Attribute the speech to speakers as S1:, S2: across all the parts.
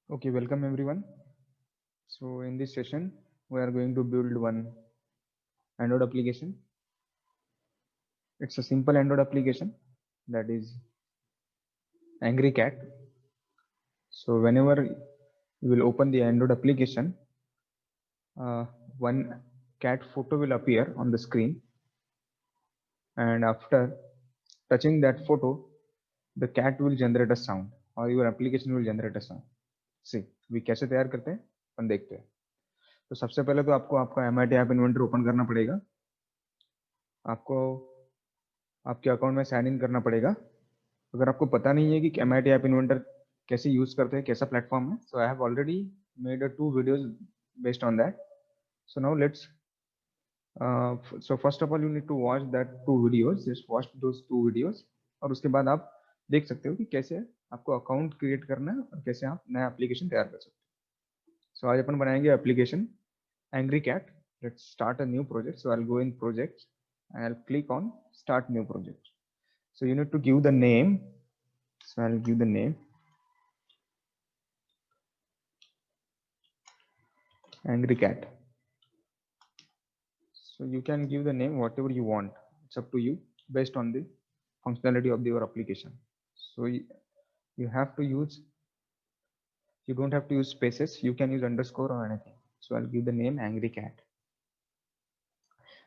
S1: Okay, welcome everyone. So in this session, we are going to build one Android application. It's a simple Android application that is Angry Cat. So whenever you will open the Android application, one cat photo will appear on the screen, and after touching that photo, the cat will generate a sound or your application will generate a sound. See, we कैसे तैयार करते हैं अपन देखते हैं. तो सबसे पहले तो आपको आपका MIT ऐप इन्वेंटर ओपन करना पड़ेगा. आपको आपके अकाउंट में साइन इन करना पड़ेगा. अगर आपको पता नहीं है कि MIT ऐप इन्वेंटर कैसे यूज करते हैं, कैसा प्लेटफॉर्म है, so I have already made a 2 videos based on that. So now let's so first of all you need to watch that 2 videos. Just watch those 2 videos और उसके बाद आप देख सकते हो कि कैसे आपको अकाउंट क्रिएट करना है और कैसे आप नया एप्लीकेशन तैयार कर सकते हो. सो आज अपन बनाएंगे application Angry Cat. Let's start a new project. So I will go in project and I'll click on start new project. So you need to give the name. So I'll give the name Angry Cat. So you can give the name whatever you want. It's up to you based on the functionality of your application. So you have to use, you don't have to use spaces. You can use underscore or anything. So I'll give the name Angry Cat.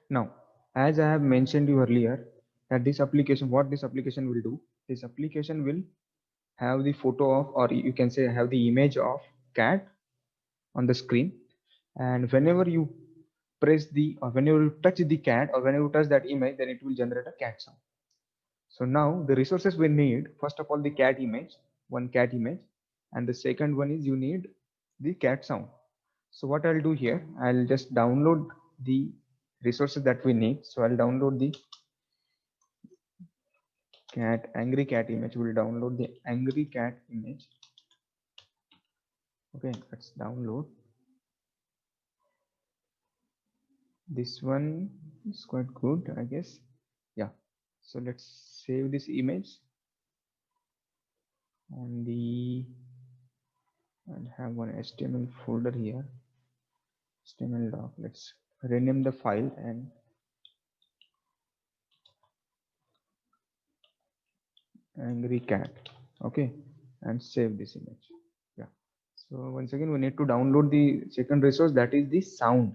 S1: Now, as I have mentioned you earlier, that this application, what this application will do, this application will have the photo of, or you can say have the image of cat on the screen, and whenever you press the, or whenever you touch the cat, or whenever you touch that image, then it will generate a cat sound. So now the resources we need, first of all the cat image, one cat image, and the second one is you need the cat sound. So what I'll do here, I'll just download the resources that we need. So I'll download the cat, angry cat image. We'll download the angry cat image. Okay, let's download. This one is quite good, I guess. Yeah, so let's save this image on the, I'll have one HTML folder here, HTML doc. Let's rename the file and angry cat. Okay, and save this image. Yeah, so once again we need to download the second resource, that is the sound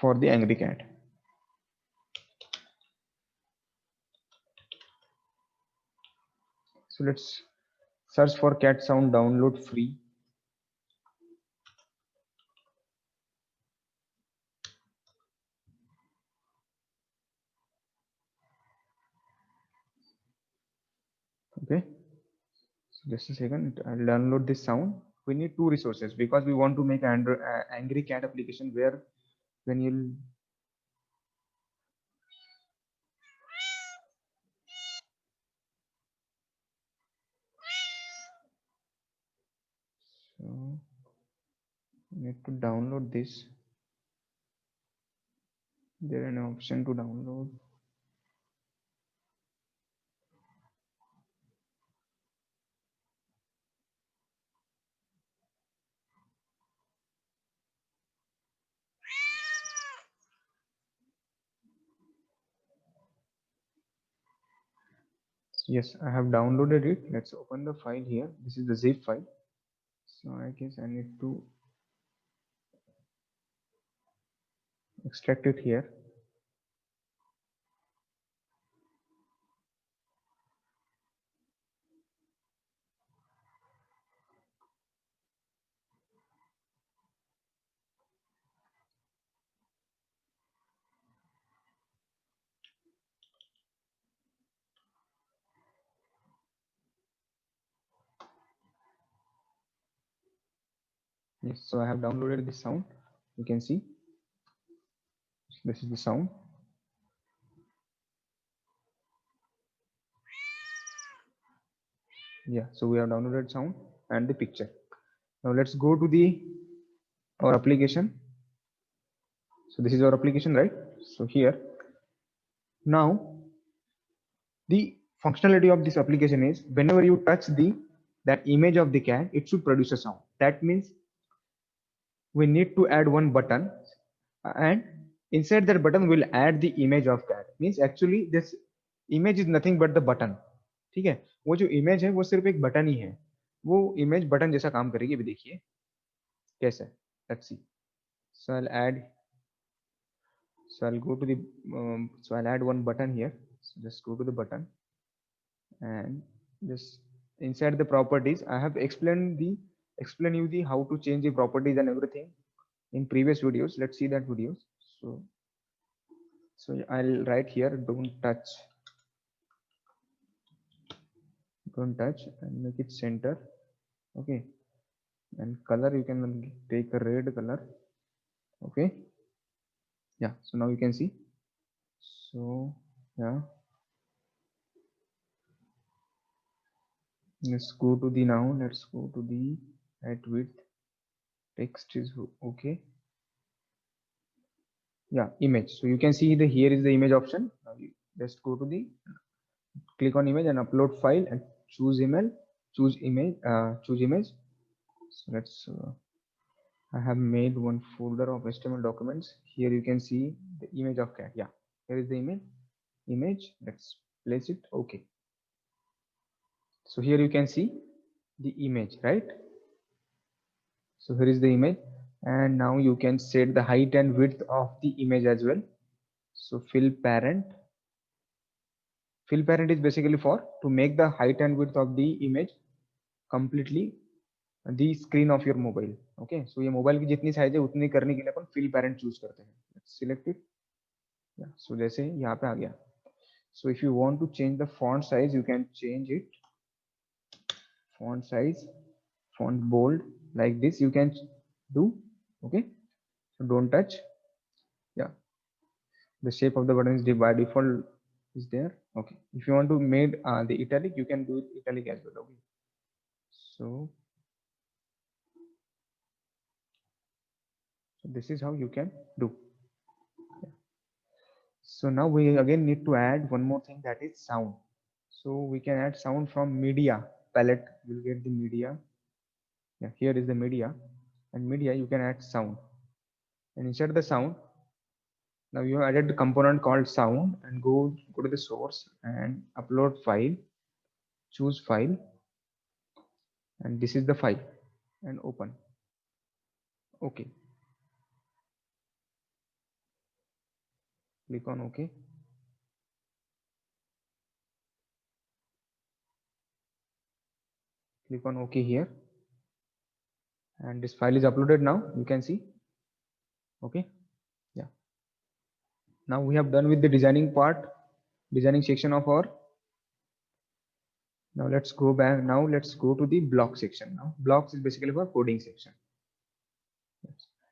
S1: for the angry cat. So let's search for cat sound, download free. Okay, so just a second, I'll download this sound. We need 2 resources because we want to make Android angry cat application where when you'll so need to download this. There is an option to download. Yes, I have downloaded it. Let's open the file here. This is the zip file. So I guess I need to extract it here. Yes, so I have downloaded this sound. You can see this is the sound. Yeah, so we have downloaded sound and the picture. Now let's go to the our application. So this is our application, right? So here now the functionality of this application is whenever you touch the that image of the cat, it should produce a sound. That means we need to add one button, and inside that button we'll add the image of cat. Means actually this image is nothing but the button. ठीक है, वो जो image है वो सिर्फ एक button ही है, वो इमेज बटन जैसा काम करेगी। अभी देखिए कैसे, let's see. So I'll add, so I'll go to the so I'll add one button here. So just go to the button and just inside the properties I have explained you the how to change the properties and everything in previous videos. Let's see that videos. So I'll write here don't touch and make it center. Okay, and color you can take a red color. Okay, yeah, so now you can see. So yeah, let's go to the height width, text is okay. Yeah, image. So you can see here is the image option. Now you just go to the, click on image and upload file and choose image. Choose image. So let's I have made one folder of HTML documents. Here you can see the image of cat. Yeah, here is the image. Let's place it. Okay, so here you can see the image, right? So here is the image, and now you can set the height and width of the image as well. So fill parent is basically for to make the height and width of the image completely the screen of your mobile. Okay, so ये mobile की जितनी size है उतनी करने के लिए अपन fill parent choose करते हैं. Let's select it. Yeah, so जैसे यहाँ पे आ गया. So if you want to change the font size, you can change it. Font size, font bold, like this you can do. Okay, so don't touch. Yeah, the shape of the button is by default is there. Okay, if you want to make the italic, you can do it italic as well. Okay, so this is how you can do. Yeah. So now we again need to add one more thing, that is sound. So we can add sound from media palette. We'll get the media. Yeah, here is the media, and media you can add sound, and inside the sound now you have added the component called sound, and go to the source and upload file, choose file, and this is the file, and open. Okay, click on OK. Click on OK here, and this file is uploaded. Now you can see. Okay, yeah, now we have done with the designing section of our. Now let's go back. Now let's go to the block section. Now blocks is basically for coding section.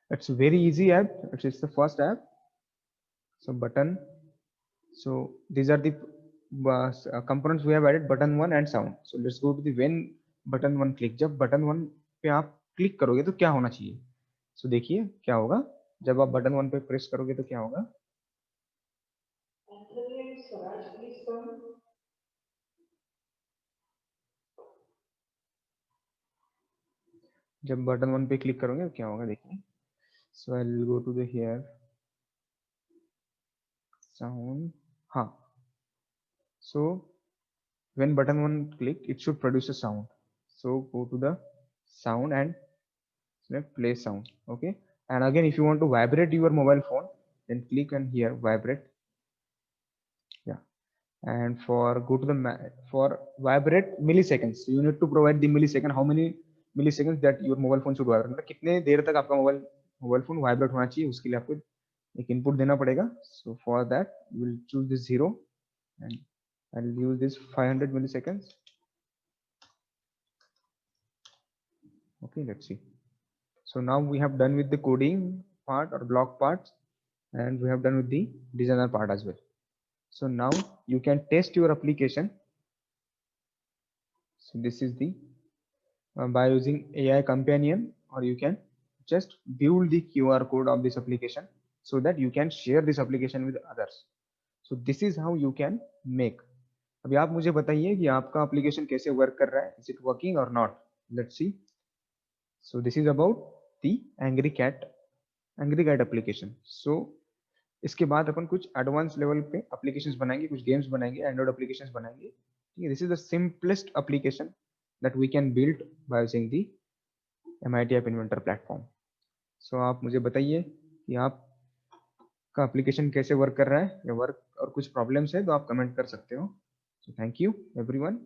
S1: It's a very easy app. It's the first app. So button. So these are the components we have added, button 1 and sound. So let's go to the when button 1 click. जब button 1 पे आप click करोगे तो क्या होना चाहिए? So देखिए क्या होगा जब आप button 1 पे प्रेस करोगे तो क्या होगा? जब button 1 पे क्लिक करोगे तो क्या होगा देखिए. So I'll go to the here sound. हाँ. So when button 1 click, it should produce a sound. So go to the sound and select play sound. Okay, and again if you want to vibrate your mobile phone, then click on here vibrate. Yeah, and for go to the for vibrate milliseconds, you need to provide the millisecond, how many milliseconds that your mobile phone should vibrate. मतलब कितने देर तक आपका mobile phone vibrate होना चाहिए, उसके लिए आपको एक इनपुट देना पड़ेगा. So for that you will choose this 0 and I'll use this 500 milliseconds. Okay, let's see. So now we have done with the coding part or block parts, and we have done with the designer part as well. So now you can test your application. So this is the by using AI companion, or you can just build the QR code of this application so that you can share this application with others. So this is how you can make अभी आप मुझे बताइए कि आपका application कैसे work कर रहा है, is it working or not, let's see. So this is about the angry cat application. सो इसके बाद अपन कुछ एडवांस लेवल पे एप्लीकेशंस बनाएंगे, कुछ गेम्स बनाएंगे, एंड्रॉइड एप्लीकेशंस बनाएंगे, ठीक है। This is the simplest application that we can build by using the MIT app inventor platform. So आप मुझे बताइए कि आपका एप्लीकेशन कैसे वर्क कर रहा है या वर्क और कुछ प्रॉब्लम्स है तो आप कमेंट कर सकते हो। So thank you everyone.